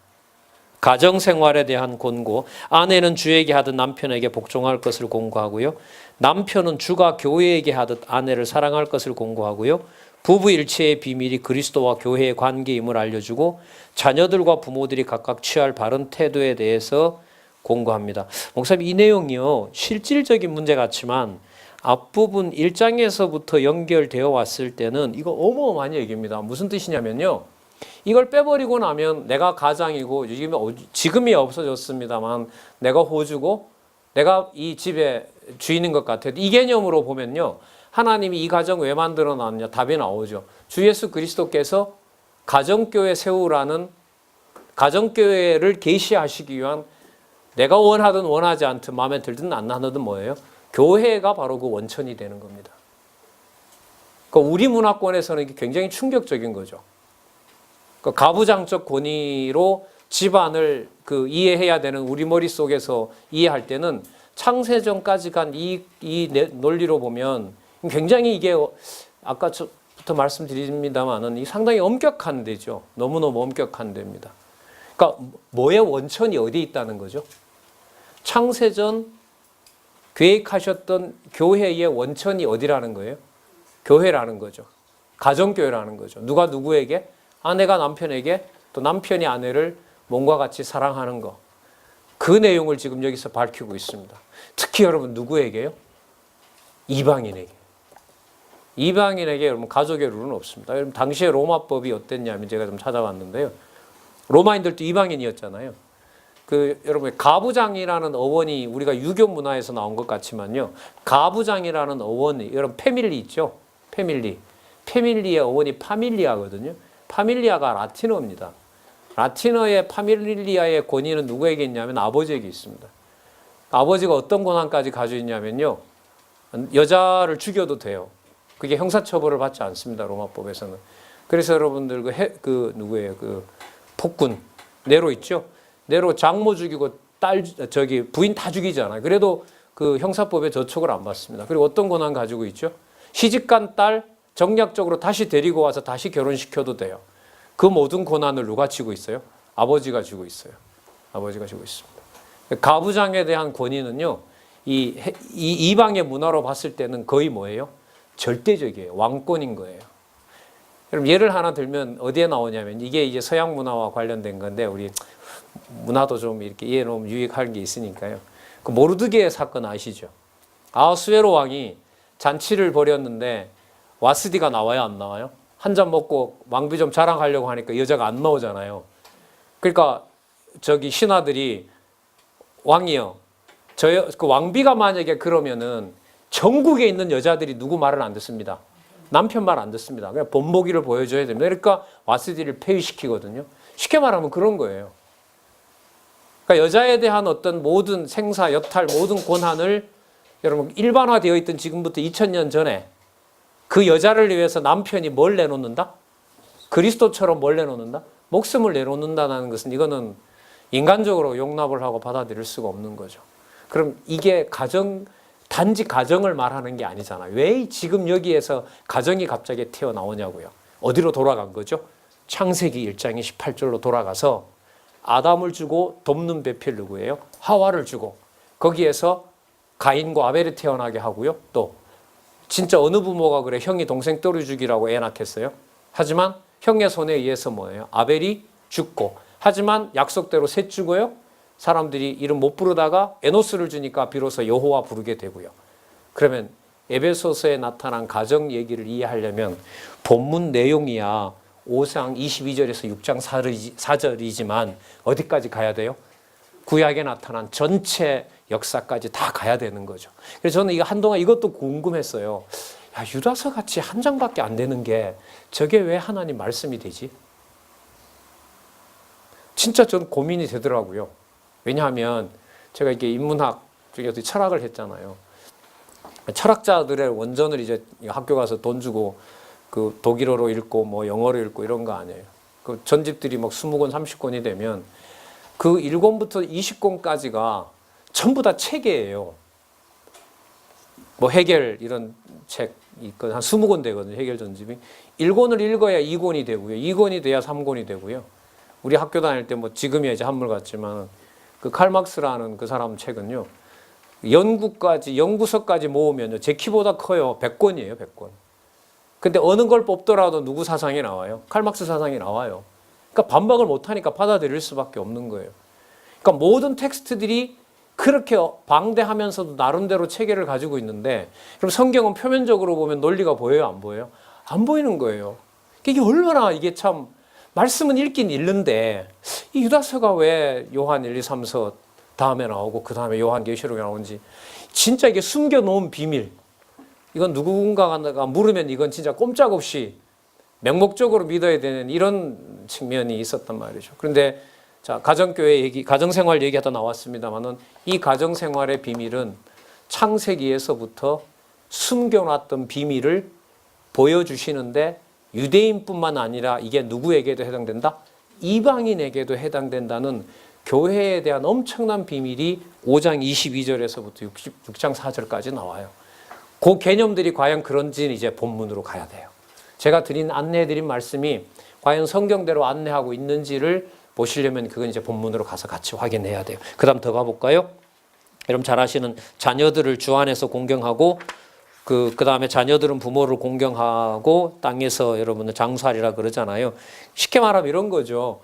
가정생활에 대한 권고, 아내는 주에게 하듯 남편에게 복종할 것을 권고하고요. 남편은 주가 교회에게 하듯 아내를 사랑할 것을 권고하고요. 부부 일체의 비밀이 그리스도와 교회의 관계임을 알려주고 자녀들과 부모들이 각각 취할 바른 태도에 대해서 권고합니다. 목사님 이 내용이요 실질적인 문제 같지만 앞부분 1장에서부터 연결되어 왔을 때는 이거 어마어마한 얘기입니다. 무슨 뜻이냐면요. 이걸 빼버리고 나면 내가 가장이고 지금이 없어졌습니다만 내가 호주고 내가 이 집의 주인인 것 같아요. 이 개념으로 보면요. 하나님이 이 가정 왜 만들어 놨냐? 답이 나오죠. 주 예수 그리스도께서 가정교회 세우라는 가정교회를 계시하시기 위한 내가 원하든 원하지 않든 마음에 들든 안 나든 뭐예요? 교회가 바로 그 원천이 되는 겁니다. 그러니까 우리 문화권에서는 이게 굉장히 충격적인 거죠. 그러니까 가부장적 권위로 집안을 이해해야 되는 우리 머릿속에서 이해할 때는 창세전까지 간 이 논리로 보면 굉장히 이게 아까부터 말씀드립니다만은 상당히 엄격한 데죠. 너무너무 엄격한 데입니다. 그러니까 뭐의 원천이 어디에 있다는 거죠? 창세전 계획하셨던 교회의 원천이 어디라는 거예요? 교회라는 거죠. 가정교회라는 거죠. 누가 누구에게? 아내가 남편에게, 또 남편이 아내를 몸과 같이 사랑하는 거. 그 내용을 지금 여기서 밝히고 있습니다. 특히 여러분 누구에게요? 이방인에게. 이방인에게 여러분 가족의 룰은 없습니다. 여러분 당시에 로마법이 어땠냐면 제가 좀 찾아봤는데요. 로마인들도 이방인이었잖아요. 여러분 가부장이라는 어원이 우리가 유교 문화에서 나온 것 같지만요. 가부장이라는 어원이 여러분 패밀리 있죠? 패밀리. 패밀리의 어원이 파밀리아거든요. 파밀리아가 라틴어입니다. 라틴어의 파밀리아의 권위는 누구에게 있냐면 아버지에게 있습니다. 아버지가 어떤 권한까지 가지고 있냐면요. 여자를 죽여도 돼요. 그게 형사처벌을 받지 않습니다. 로마법에서는. 그래서 여러분들 누구예요? 폭군 네로 있죠? 네로 장모 죽이고 부인 다 죽이잖아요. 그래도 그 형사법에 저촉을 안 받습니다. 그리고 어떤 권한 가지고 있죠? 시집간 딸 정략적으로 다시 데리고 와서 다시 결혼시켜도 돼요. 그 모든 권한을 누가 쥐고 있어요? 아버지가 쥐고 있어요. 아버지가 쥐고 있습니다. 가부장에 대한 권위는요, 이방의 문화로 봤을 때는 거의 뭐예요? 절대적이에요. 왕권인 거예요. 여러분 예를 하나 들면 어디에 나오냐면 이게 이제 서양 문화와 관련된 건데 우리 문화도 좀 이렇게 이해놓으면 유익할 게 있으니까요. 그 모르드게의 사건 아시죠? 아하수에로 왕이 잔치를 벌였는데 와스디가 나와요, 안 나와요? 한 잔 먹고 왕비 좀 자랑하려고 하니까 여자가 안 나오잖아요. 그러니까 신하들이 왕이요. 그 왕비가 만약에 그러면은 전국에 있는 여자들이 누구 말을 안 듣습니다. 남편 말 안 듣습니다. 그냥 본보기를 보여줘야 됩니다. 그러니까 와스디를 폐위시키거든요. 쉽게 말하면 그런 거예요. 그러니까 여자에 대한 어떤 모든 생사, 여탈, 모든 권한을 여러분 일반화되어 있던 지금부터 2000년 전에 그 여자를 위해서 남편이 뭘 내놓는다? 그리스도처럼 뭘 내놓는다? 목숨을 내놓는다는 것은 이거는 인간적으로 용납을 하고 받아들일 수가 없는 거죠. 그럼 이게 단지 가정을 말하는 게 아니잖아요. 왜 지금 여기에서 가정이 갑자기 튀어나오냐고요. 어디로 돌아간 거죠? 창세기 1장의 18절로 돌아가서 아담을 주고 돕는 배필 누구예요? 하와를 주고 거기에서 가인과 아벨이 태어나게 하고요. 또 진짜 어느 부모가 그래 형이 동생 떨어 죽이라고 애 낳겠어요? 하지만 형의 손에 의해서 뭐예요? 아벨이 죽고 하지만 약속대로 셋 죽어요. 사람들이 이름 못 부르다가 에노스를 주니까 비로소 여호와 부르게 되고요. 그러면 에베소서에 나타난 가정 얘기를 이해하려면 본문 내용이야 5장 22절에서 6장 4절이지만 어디까지 가야 돼요? 구약에 나타난 전체 역사까지 다 가야 되는 거죠. 그래서 저는 이거 한동안 이것도 궁금했어요. 야, 유다서 같이 한 장밖에 안 되는 게 저게 왜 하나님 말씀이 되지? 진짜 전 고민이 되더라고요. 왜냐하면 제가 이게 인문학 쪽에 철학을 했잖아요. 철학자들의 원전을 이제 학교 가서 돈 주고 그 독일어로 읽고 뭐 영어로 읽고 이런 거 아니에요. 그 전집들이 막 20권, 30권이 되면 그 1권부터 20권까지가 전부 다 책이에요. 뭐 해겔 이런 책 있거든. 한 20권 되거든요. 해겔 전집이. 1권을 읽어야 2권이 되고요. 2권이 돼야 3권이 되고요. 우리 학교 다닐 때 뭐 지금이야 이제 한물 같지만 그 칼막스라는 그 사람 책은요. 연구서까지 모으면요. 제 키보다 커요. 100권이에요. 100권. 근데 어느 걸 뽑더라도 누구 사상이 나와요? 칼막스 사상이 나와요. 그러니까 반박을 못하니까 받아들일 수밖에 없는 거예요. 그러니까 모든 텍스트들이 그렇게 방대하면서도 나름대로 체계를 가지고 있는데 그럼 성경은 표면적으로 보면 논리가 보여요? 안 보여요? 안 보이는 거예요. 이게 얼마나 이게 참 말씀은 읽긴 읽는데 이 유다서가 왜 요한 1, 2, 3서 다음에 나오고 그 다음에 요한계시록에 나오는지 진짜 이게 숨겨놓은 비밀. 이건 누군가가 물으면 이건 진짜 꼼짝없이 맹목적으로 믿어야 되는 이런 측면이 있었단 말이죠. 그런데 자, 가정교회 얘기, 가정생활 얘기하다 나왔습니다만은 이 가정생활의 비밀은 창세기에서부터 숨겨놨던 비밀을 보여주시는데 유대인뿐만 아니라 이게 누구에게도 해당된다? 이방인에게도 해당된다는 교회에 대한 엄청난 비밀이 5장 22절에서부터 6장 4절까지 나와요. 그 개념들이 과연 그런지는 이제 본문으로 가야 돼요. 제가 안내해드린 말씀이 과연 성경대로 안내하고 있는지를 보시려면 그건 이제 본문으로 가서 같이 확인해야 돼요. 그 다음 더 가볼까요? 여러분 잘 아시는 자녀들을 주 안에서 공경하고 그 다음에 자녀들은 부모를 공경하고 땅에서 여러분들 장수하리라 그러잖아요. 쉽게 말하면 이런 거죠.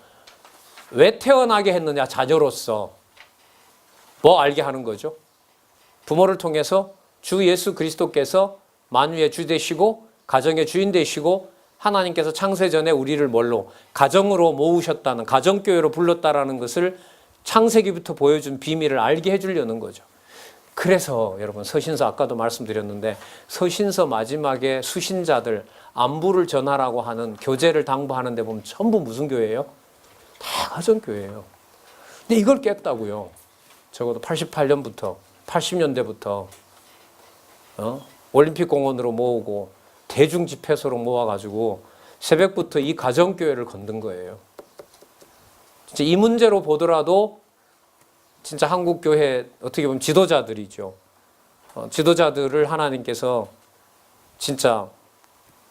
왜 태어나게 했느냐 자녀로서 뭐 알게 하는 거죠. 부모를 통해서 주 예수 그리스도께서 만유의 주 되시고 가정의 주인 되시고 하나님께서 창세전에 우리를 뭘로 가정으로 모으셨다는 가정교회로 불렀다라는 것을 창세기부터 보여준 비밀을 알게 해주려는 거죠. 그래서 여러분 서신서 아까도 말씀드렸는데 서신서 마지막에 수신자들 안부를 전하라고 하는 교제를 당부하는 데 보면 전부 무슨 교회예요? 다 가정교회예요. 근데 이걸 깼다고요. 적어도 88년부터 80년대부터 올림픽 공원으로 모으고 대중 집회소로 모아가지고 새벽부터 이 가정교회를 건든 거예요. 진짜 이 문제로 보더라도 진짜 한국교회 어떻게 보면 지도자들이죠. 지도자들을 하나님께서 진짜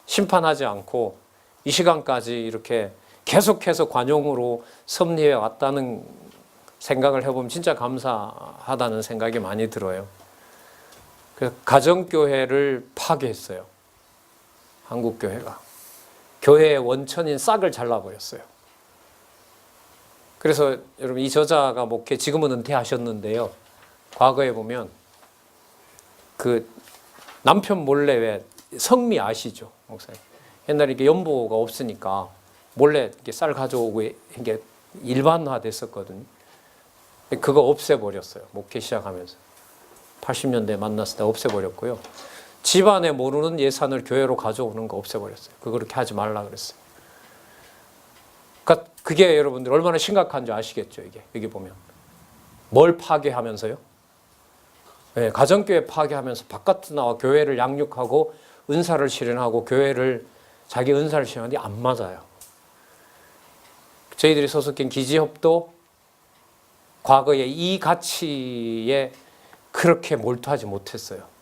심판하지 않고 이 시간까지 이렇게 계속해서 관용으로 섭리해 왔다는 생각을 해보면 진짜 감사하다는 생각이 많이 들어요. 그래서 가정교회를 파괴했어요. 한국교회가. 교회의 원천인 싹을 잘라버렸어요. 그래서 여러분 이 저자가 목회 지금은 은퇴하셨는데요. 과거에 보면 그 남편 몰래 왜 성미 아시죠? 목사님. 옛날에 이게 연보가 없으니까 몰래 이렇게 쌀 가져오고 이게 일반화됐었거든요. 그거 없애버렸어요. 목회 시작하면서. 80년대 만났을 때 없애버렸고요. 집안에 모르는 예산을 교회로 가져오는 거 없애버렸어요. 그렇게 하지 말라 그랬어요. 그러니까 그게 여러분들 얼마나 심각한지 아시겠죠, 이게. 여기 보면. 뭘 파괴하면서요? 네, 가정교회 파괴하면서 바깥에 나와 교회를 양육하고 은사를 실현하고 교회를 자기 은사를 실현하는데 안 맞아요. 저희들이 소속된 기지협도 과거에 이 가치에 그렇게 몰두하지 못했어요.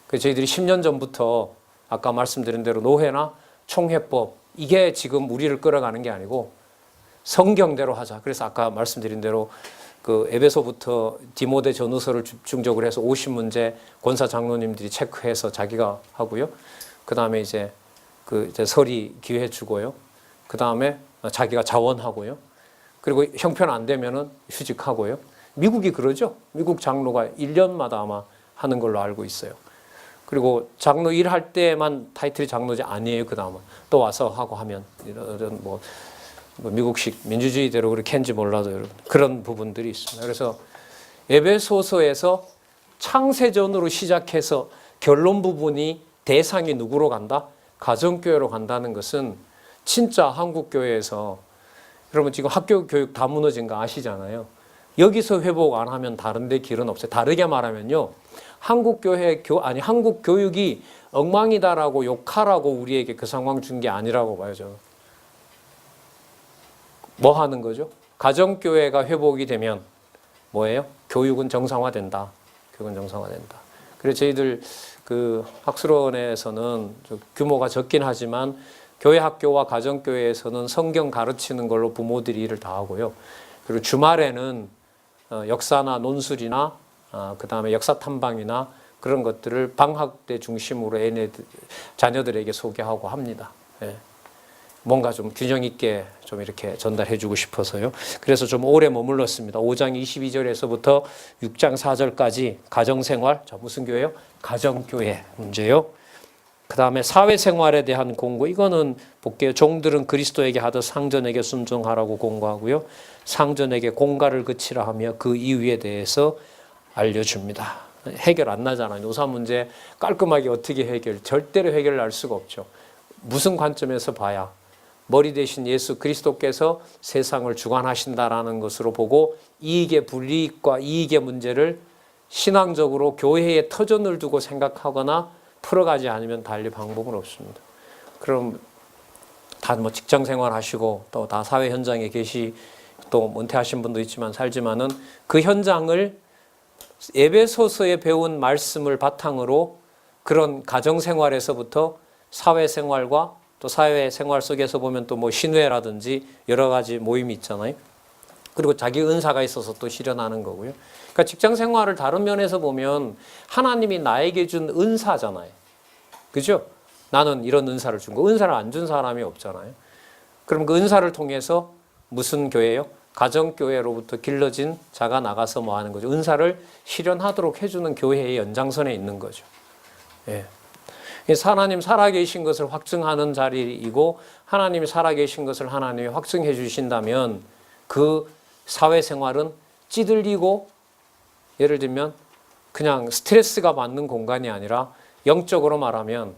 그래서 저희들이 10년 전부터 아까 말씀드린 대로 노회나 총회법 이게 지금 우리를 끌어가는 게 아니고 성경대로 하자. 그래서 아까 말씀드린 대로 그 에베소부터 디모데 전후서를 집중적으로 해서 50문제 권사 장로님들이 체크해서 자기가 하고요. 그 다음에 이제 이제 설이 기회 주고요. 그 다음에 자기가 자원하고요. 그리고 형편 안 되면은 휴직하고요. 미국이 그러죠. 미국 장로가 1년마다 아마 하는 걸로 알고 있어요. 그리고 장로 일할 때만 타이틀이 장로지 아니에요. 그 다음은 또 와서 하고 하면 이런 뭐 뭐 미국식 민주주의대로 그렇게 했는지 몰라도 여러분 그런 부분들이 있습니다. 그래서 에베소서에서 창세전으로 시작해서 결론 부분이 대상이 누구로 간다? 가정교회로 간다는 것은 진짜 한국교회에서 여러분 지금 학교 교육 다 무너진 거 아시잖아요. 여기서 회복 안 하면 다른 데 길은 없어요. 다르게 말하면요. 한국 교육이 엉망이다라고 욕하라고 우리에게 그 상황 준 게 아니라고 봐요, 저는. 뭐 하는 거죠? 가정교회가 회복이 되면 뭐예요? 교육은 정상화된다. 교육은 정상화된다. 그래서 저희들 그 학술원에서는 규모가 적긴 하지만 교회 학교와 가정교회에서는 성경 가르치는 걸로 부모들이 일을 다 하고요. 그리고 주말에는 역사나 논술이나 그다음에 역사 탐방이나 그런 것들을 방학 때 중심으로 자녀들에게 소개하고 합니다. 예. 뭔가 좀 균형 있게 좀 이렇게 전달해 주고 싶어서요. 그래서 좀 오래 머물렀습니다. 5장 22절에서부터 6장 4절까지 가정생활, 무슨 교회요? 가정교회 문제요. 그 다음에 사회생활에 대한 공고, 이거는 볼게요. 종들은 그리스도에게 하듯 상전에게 순종하라고 공고하고요. 상전에게 공가를 그치라 하며 그 이유에 대해서 알려줍니다. 해결 안 나잖아요. 노사 문제 깔끔하게 어떻게 절대로 해결을 할 수가 없죠. 무슨 관점에서 봐야 머리 대신 예수 그리스도께서 세상을 주관하신다라는 것으로 보고 이익의 불이익과 이익의 문제를 신앙적으로 교회에 터전을 두고 생각하거나 풀어가지 않으면 달리 방법은 없습니다. 그럼 다 뭐 직장 생활 하시고 또 다 사회 현장에 계시 또 은퇴하신 분도 있지만 살지만은 그 현장을 에베소서에 배운 말씀을 바탕으로 그런 가정 생활에서부터 사회 생활과 또 사회 생활 속에서 보면 또 뭐 신회라든지 여러 가지 모임이 있잖아요. 그리고 자기 은사가 있어서 또 실현하는 거고요. 그러니까 직장 생활을 다른 면에서 보면 하나님이 나에게 준 은사잖아요. 그죠? 나는 이런 은사를 준 거. 은사를 안 준 사람이 없잖아요. 그럼 그 은사를 통해서 무슨 교회요? 가정교회로부터 길러진 자가 나가서 뭐 하는 거죠? 은사를 실현하도록 해주는 교회의 연장선에 있는 거죠. 예. 하나님 살아계신 것을 확증하는 자리이고 하나님이 살아계신 것을 하나님이 확증해 주신다면 그 사회생활은 찌들리고 예를 들면 그냥 스트레스가 받는 공간이 아니라 영적으로 말하면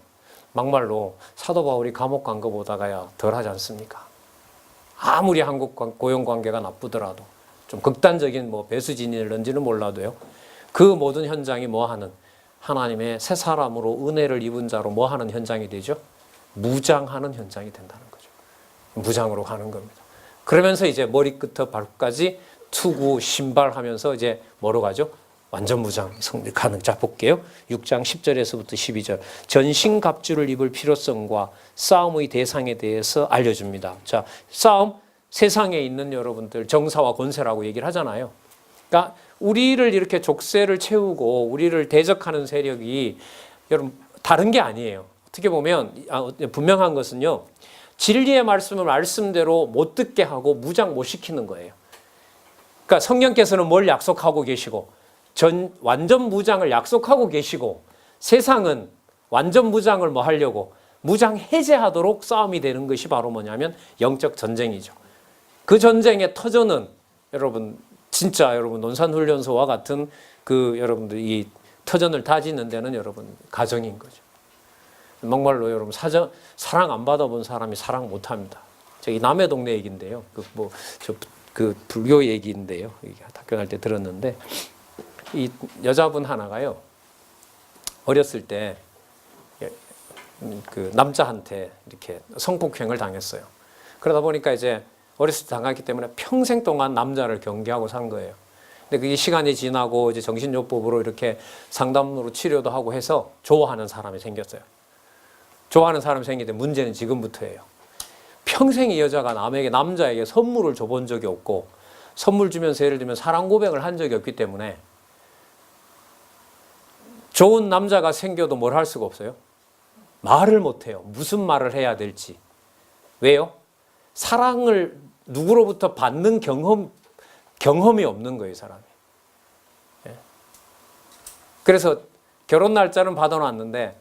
막말로 사도 바울이 감옥 간 것보다가야 덜하지 않습니까? 아무리 한국 고용관계가 나쁘더라도 좀 극단적인 뭐 배수진이런지는 몰라도요. 그 모든 현장이 뭐 하는 하나님의 새 사람으로 은혜를 입은 자로 뭐 하는 현장이 되죠? 무장하는 현장이 된다는 거죠. 무장으로 가는 겁니다. 그러면서 이제 머리끝부터 발끝까지 투구, 신발하면서 이제 뭐로 가죠? 완전 무장 성립하는. 자, 볼게요. 6장 10절에서부터 12절. 전신갑주를 입을 필요성과 싸움의 대상에 대해서 알려줍니다. 자, 싸움, 세상에 있는 여러분들 정사와 권세라고 얘기를 하잖아요. 그러니까 우리를 이렇게 족쇄를 채우고 우리를 대적하는 세력이 여러분 다른 게 아니에요. 어떻게 보면 분명한 것은요. 진리의 말씀을 말씀대로 못 듣게 하고 무장 못 시키는 거예요. 그러니까 성령께서는 뭘 약속하고 계시고 완전 무장을 약속하고 계시고 세상은 완전 무장을 뭐 하려고 무장 해제하도록 싸움이 되는 것이 바로 뭐냐면 영적 전쟁이죠. 그 전쟁의 터전은 여러분 진짜 여러분 논산훈련소와 같은 그 여러분들 이 터전을 다지는 데는 여러분 가정인 거죠. 막말로 여러분 사랑 안 받아본 사람이 사랑 못합니다. 저기 남의 동네 얘기인데요. 그 불교 얘기인데요. 학교 갈 때 들었는데 이 여자분 하나가요 어렸을 때 그 남자한테 이렇게 성폭행을 당했어요. 그러다 보니까 이제 어렸을 때 당했기 때문에 평생 동안 남자를 경계하고 산 거예요. 근데 그게 시간이 지나고 이제 정신요법으로 이렇게 상담으로 치료도 하고 해서 좋아하는 사람이 생겼어요. 좋아하는 사람이 생기는데 문제는 지금부터예요. 평생 이 여자가 남자에게 선물을 줘본 적이 없고 선물 주면서 예를 들면 사랑 고백을 한 적이 없기 때문에 좋은 남자가 생겨도 뭘 할 수가 없어요. 말을 못해요. 무슨 말을 해야 될지. 왜요? 사랑을 누구로부터 받는 경험이 없는 거예요, 사람이. 그래서 결혼 날짜는 받아놨는데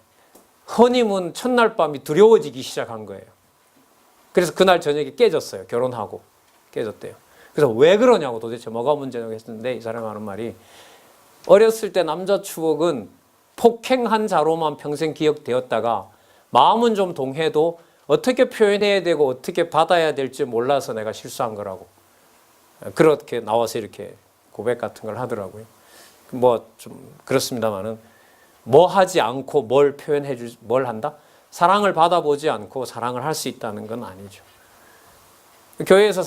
허니문 첫날 밤이 두려워지기 시작한 거예요. 그래서 그날 저녁에 깨졌어요. 결혼하고 깨졌대요. 그래서 왜 그러냐고 도대체 뭐가 문제냐고 했는데 이 사람이 하는 말이 어렸을 때 남자 추억은 폭행한 자로만 평생 기억되었다가 마음은 좀 동해도 어떻게 표현해야 되고 어떻게 받아야 될지 몰라서 내가 실수한 거라고. 그렇게 나와서 이렇게 고백 같은 걸 하더라고요. 뭐 좀 그렇습니다만은 뭐 하지 않고 뭘 뭘 한다? 사랑을 받아보지 않고 사랑을 할 수 있다는 건 아니죠. 교회에서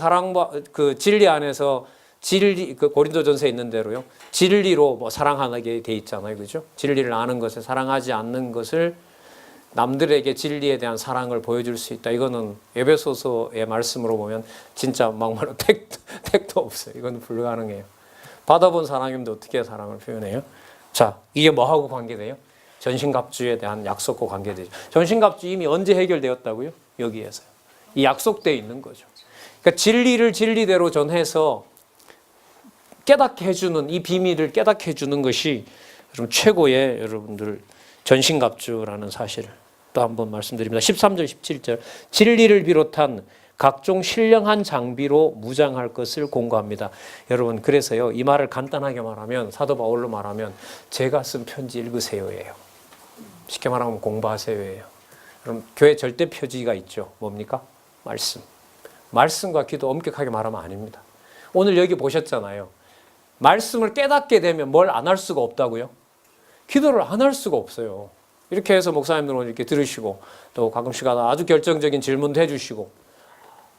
그 진리 안에서 그 고린도전서에 있는 대로요. 진리로 뭐 사랑하게 돼 있잖아요. 그죠? 진리를 아는 것을 사랑하지 않는 것을 남들에게 진리에 대한 사랑을 보여줄 수 있다. 이거는 에베소서의 말씀으로 보면 진짜 막말로 택도 없어요. 이건 불가능해요. 받아본 사랑인데 어떻게 사랑을 표현해요? 자, 이게 뭐하고 관계돼요? 전신갑주에 대한 약속과 관계되죠. 전신갑주 이미 언제 해결되었다고요? 여기에서요. 이 약속되어 있는 거죠. 그러니까 진리를 진리대로 전해서 깨닫게 해주는 이 비밀을 깨닫게 해주는 것이 여러분 최고의 여러분들 전신갑주라는 사실을 또 한번 말씀드립니다. 13절 17절 진리를 비롯한 각종 신령한 장비로 무장할 것을 공고합니다. 여러분 그래서요 이 말을 간단하게 말하면 사도 바울로 말하면 제가 쓴 편지 읽으세요예요. 쉽게 말하면 공부하세요예요. 그럼 교회 절대 표지가 있죠. 뭡니까? 말씀. 말씀과 기도 엄격하게 말하면 아닙니다. 오늘 여기 보셨잖아요. 말씀을 깨닫게 되면 뭘 안 할 수가 없다고요? 기도를 안 할 수가 없어요. 이렇게 해서 목사님들 오늘 이렇게 들으시고 또 가끔씩 아주 결정적인 질문도 해주시고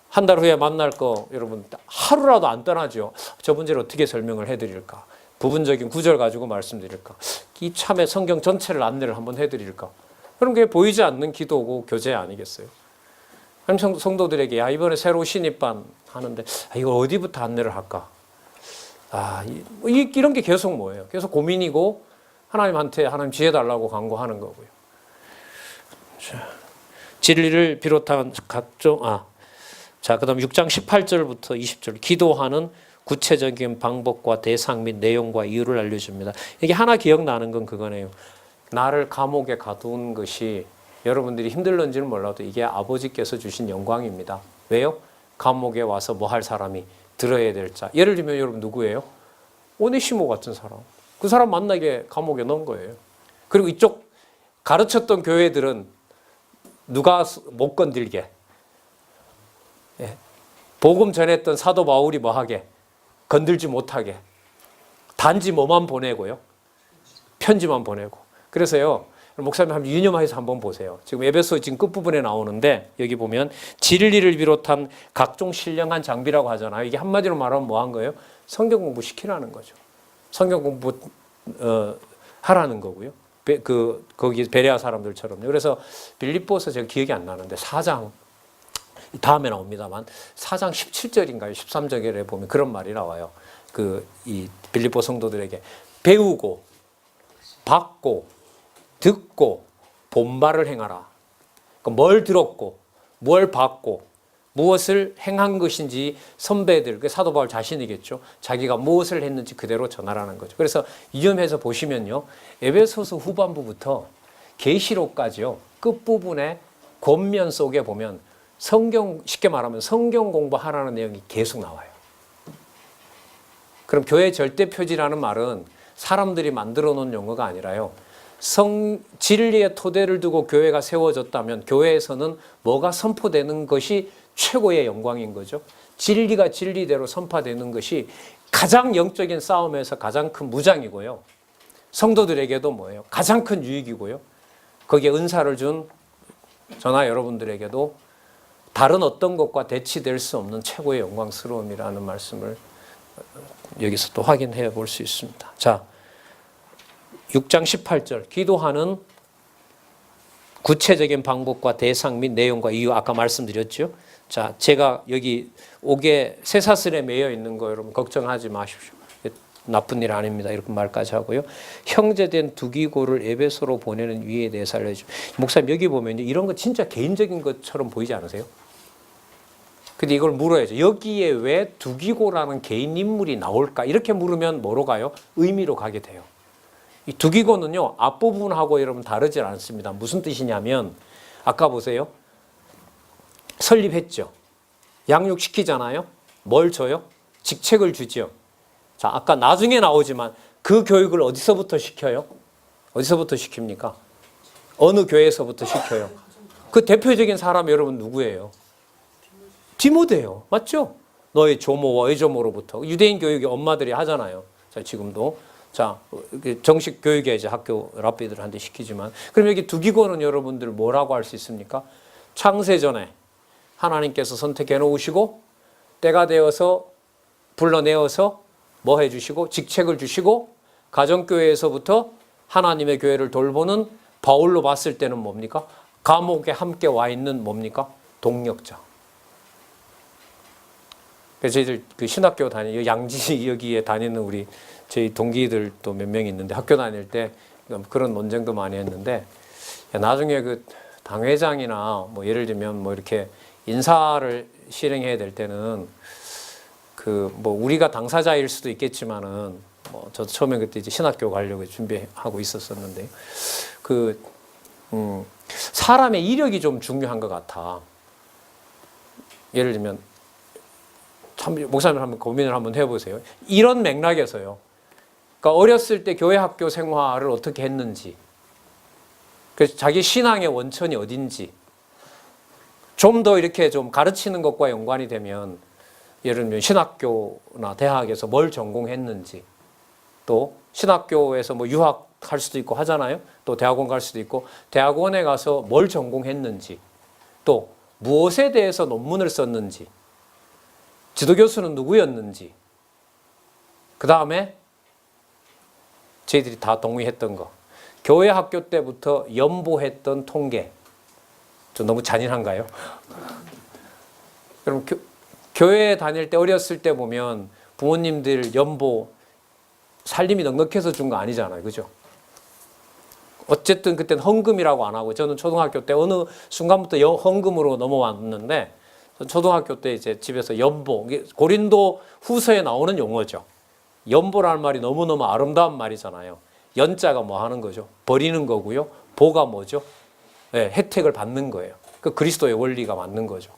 한 달 후에 만날 거 여러분 하루라도 안 떠나죠. 저 문제를 어떻게 설명을 해드릴까? 부분적인 구절 가지고 말씀드릴까? 이 참에 성경 전체를 안내를 한번 해드릴까? 그럼 그게 보이지 않는 기도고 교제 아니겠어요? 그럼 성도들에게 야 이번에 새로 신입반 하는데 이걸 어디부터 안내를 할까? 이런 게 계속 뭐예요? 계속 고민이고 하나님한테 하나님 지혜 달라고 간구하는 거고요. 자, 진리를 비롯한 각종 자, 그다음 6장 18절부터 20절 기도하는 구체적인 방법과 대상 및 내용과 이유를 알려줍니다. 이게 하나 기억나는 건 그거네요. 나를 감옥에 가둔 것이 여러분들이 힘들는지는 몰라도 이게 아버지께서 주신 영광입니다. 왜요? 감옥에 와서 뭐 할 사람이 들어야 될 자. 예를 들면 여러분 누구예요? 오네시모 같은 사람. 그 사람 만나게 감옥에 넣은 거예요. 그리고 이쪽 가르쳤던 교회들은 누가 못 건들게. 복음 전했던 사도 바울이 뭐하게? 건들지 못하게. 단지 뭐만 보내고요. 편지만 보내고. 그래서요. 목사님 한번 유념해서 한번 보세요. 지금 에베소 지금 끝부분에 나오는데 여기 보면 진리를 비롯한 각종 신령한 장비라고 하잖아요. 이게 한마디로 말하면 뭐 한 거예요? 성경 공부 시키라는 거죠. 성경 공부 하라는 거고요. 거기 베레아 사람들처럼요. 그래서 빌립보서 제가 기억이 안 나는데 4장 다음에 나옵니다만 4장 17절인가요? 13절에 보면 그런 말이 나와요. 이 빌립보 성도들에게 배우고 받고 듣고 본말을 행하라. 그러니까 뭘 들었고 뭘 받고 무엇을 행한 것인지 선배들, 사도 바울 자신이겠죠. 자기가 무엇을 했는지 그대로 전하라는 거죠. 그래서 유념해서 보시면요. 에베소서 후반부부터 계시록까지요. 끝부분에 권면 속에 보면 쉽게 말하면 성경 공부하라는 내용이 계속 나와요. 그럼 교회 절대표지라는 말은 사람들이 만들어 놓은 용어가 아니라요. 진리의 토대를 두고 교회가 세워졌다면 교회에서는 뭐가 선포되는 것이 최고의 영광인 거죠. 진리가 진리대로 선포되는 것이 가장 영적인 싸움에서 가장 큰 무장이고요. 성도들에게도 뭐예요? 가장 큰 유익이고요. 거기에 은사를 준 저나 여러분들에게도 다른 어떤 것과 대치될 수 없는 최고의 영광스러움이라는 말씀을 여기서 또 확인해 볼 수 있습니다. 자, 6장 18절 기도하는 구체적인 방법과 대상 및 내용과 이유 아까 말씀드렸죠. 자, 제가 여기 옥에 쇠사슬에 매여 있는 거 여러분 걱정하지 마십시오. 나쁜 일 아닙니다. 이렇게 말까지 하고요. 형제된 두기고를 에베소로 보내는 이유에 대해서 알려주죠. 목사님 여기 보면 이런 거 진짜 개인적인 것처럼 보이지 않으세요? 근데 이걸 물어야죠. 여기에 왜 두기고라는 개인 인물이 나올까? 이렇게 물으면 뭐로 가요? 의미로 가게 돼요. 이 두기고는요. 앞부분하고 여러분 다르지 않습니다. 무슨 뜻이냐면 아까 보세요. 설립했죠. 양육시키잖아요. 뭘 줘요? 직책을 주죠. 자, 아까 나중에 나오지만 그 교육을 어디서부터 시켜요? 어디서부터 시킵니까? 어느 교회에서부터 시켜요? 그 대표적인 사람 여러분 누구예요? 디모데요. 맞죠? 너의 조모와 의조모로부터. 유대인 교육이 엄마들이 하잖아요. 자, 지금도. 자, 정식 교육에 이제 학교 랍비들한테 시키지만. 그럼 여기 두 기고는 여러분들 뭐라고 할 수 있습니까? 창세전에 하나님께서 선택해 놓으시고 때가 되어서 불러내어서 뭐 해주시고 직책을 주시고 가정교회에서부터 하나님의 교회를 돌보는 바울로 봤을 때는 뭡니까? 감옥에 함께 와 있는 뭡니까? 동력자. 그래서 저희들 그 신학교 양지 여기에 다니는 우리 저희 동기들도 몇 명 있는데 학교 다닐 때 그런 논쟁도 많이 했는데 나중에 그 당회장이나 뭐 예를 들면 뭐 이렇게 인사를 실행해야 될 때는 그 뭐 우리가 당사자일 수도 있겠지만은 뭐 저도 처음에 그때 이제 신학교 가려고 준비하고 있었었는데 그 사람의 이력이 좀 중요한 것 같아. 예를 들면 참 목사님 한번 고민을 한번 해보세요. 이런 맥락에서요. 그러니까 어렸을 때 교회 학교 생활을 어떻게 했는지, 그래서 자기 신앙의 원천이 어딘지, 좀 더 이렇게 좀 가르치는 것과 연관이 되면 예를 들면 신학교나 대학에서 뭘 전공했는지, 또 신학교에서 뭐 유학할 수도 있고 하잖아요. 또 대학원 갈 수도 있고 대학원에 가서 뭘 전공했는지, 또 무엇에 대해서 논문을 썼는지, 지도교수는 누구였는지, 그 다음에 저희들이 다 동의했던 거, 교회 학교 때부터 연보했던 통계. 좀 너무 잔인한가요? 그럼 교회 다닐 때 어렸을 때 보면 부모님들 연보 살림이 넉넉해서 준 거 아니잖아요. 그죠? 어쨌든 그때는 헌금이라고 안 하고, 저는 초등학교 때 어느 순간부터 헌금으로 넘어왔는데 초등학교 때 이제 집에서 연보, 고린도 후서에 나오는 용어죠. 연보라는 말이 너무너무 아름다운 말이잖아요. 연자가 뭐 하는 거죠? 버리는 거고요. 보가 뭐죠? 네, 혜택을 받는 거예요. 그 그리스도의 원리가 맞는 거죠.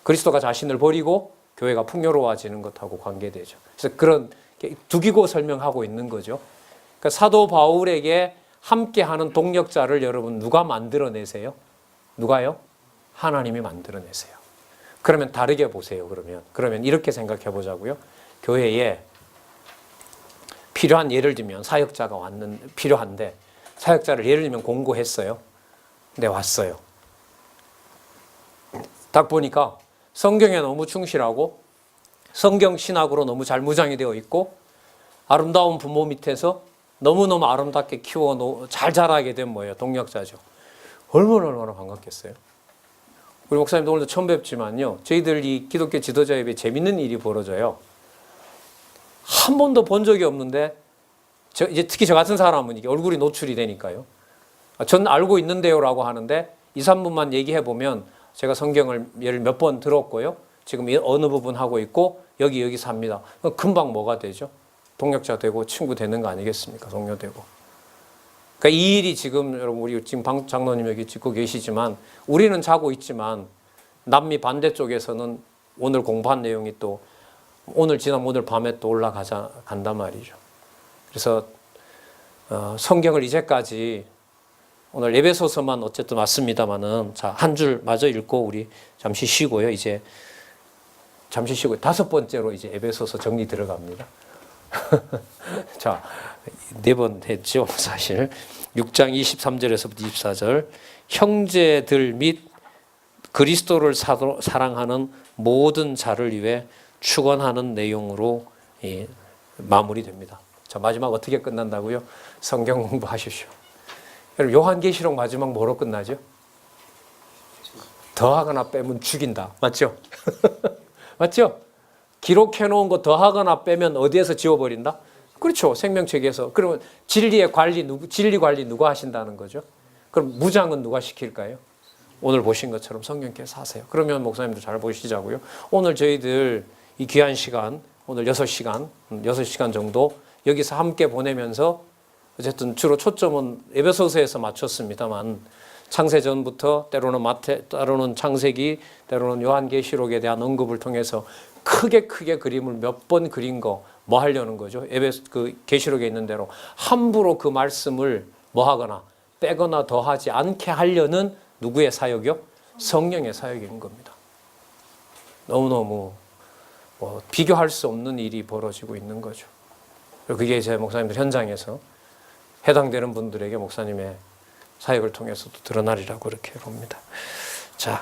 그리스도가 자신을 버리고 교회가 풍요로워지는 것하고 관계되죠. 그래서 그런 두기고 설명하고 있는 거죠. 그러니까 사도 바울에게 함께하는 동력자를 여러분 누가 만들어내세요? 누가요? 하나님이 만들어내세요. 그러면 다르게 보세요. 그러면 이렇게 생각해 보자고요. 교회에 필요한, 예를 들면 사역자가 필요한데 사역자를 예를 들면 공고했어요. 근데 왔어요. 딱 보니까 성경에 너무 충실하고 성경 신학으로 너무 잘 무장이 되어 있고 아름다운 부모 밑에서 너무너무 아름답게 키워 잘 자라게 된 뭐예요? 동력자죠. 얼마나 반갑겠어요. 우리 목사님도 오늘도 처음 뵙지만요. 저희들 이 기독교 지도자 예배에 재밌는 일이 벌어져요. 한 번도 본 적이 없는데 이제 특히 저 같은 사람은 이게 얼굴이 노출이 되니까요. 전 알고 있는데요라고 하는데 2, 3분만 얘기해 보면 제가 성경을 예를 몇 번 들었고요. 지금 어느 부분 하고 있고 여기서 합니다. 금방 뭐가 되죠? 동력자 되고 친구 되는 거 아니겠습니까? 동료 되고. 그러니까 이 일이 지금 여러분 우리 지금 방 장로님 여기 찍고 계시지만 우리는 자고 있지만 남미 반대쪽에서는 오늘 공부한 내용이 또 오늘 밤에 또 간단 말이죠. 그래서 성경을 이제까지 오늘 에베소서만 어쨌든 왔습니다만은 자, 한 줄 마저 읽고 우리 잠시 쉬고요. 이제 잠시 쉬고 5번째로 이제 에베소서 정리 들어갑니다. 자, 4번 했죠, 사실. 6장 23절에서부터 24절. 형제들 및 그리스도를 사랑하는 모든 자를 위해 축원하는 내용으로 마무리됩니다. 자, 마지막 어떻게 끝난다고요? 성경 공부하십시오. 여러분, 요한계시록 마지막 뭐로 끝나죠? 더하거나 빼면 죽인다. 맞죠? 맞죠? 기록해 놓은 거 더하거나 빼면 어디에서 지워버린다? 그렇죠. 생명책에서. 그러면 진리 관리 누가 하신다는 거죠? 그럼 무장은 누가 시킬까요? 오늘 보신 것처럼 성령께서 하세요. 그러면 목사님도 잘 보시자고요. 오늘 저희들 이 귀한 시간, 오늘 6시간 정도 여기서 함께 보내면서 어쨌든 주로 초점은 에베소서에서 맞췄습니다만 창세전부터 때로는 때로는 창세기, 때로는 요한계시록에 대한 언급을 통해서 크게 그림을 몇 번 그린 거 뭐 하려는 거죠? 그 계시록에 있는 대로 함부로 그 말씀을 뭐 하거나 빼거나 더하지 않게 하려는 누구의 사역이요? 성령의 사역인 겁니다. 너무너무 비교할 수 없는 일이 벌어지고 있는 거죠. 그게 제 목사님들 현장에서 해당되는 분들에게 목사님의 사역을 통해서도 드러나리라고 그렇게 봅니다. 자,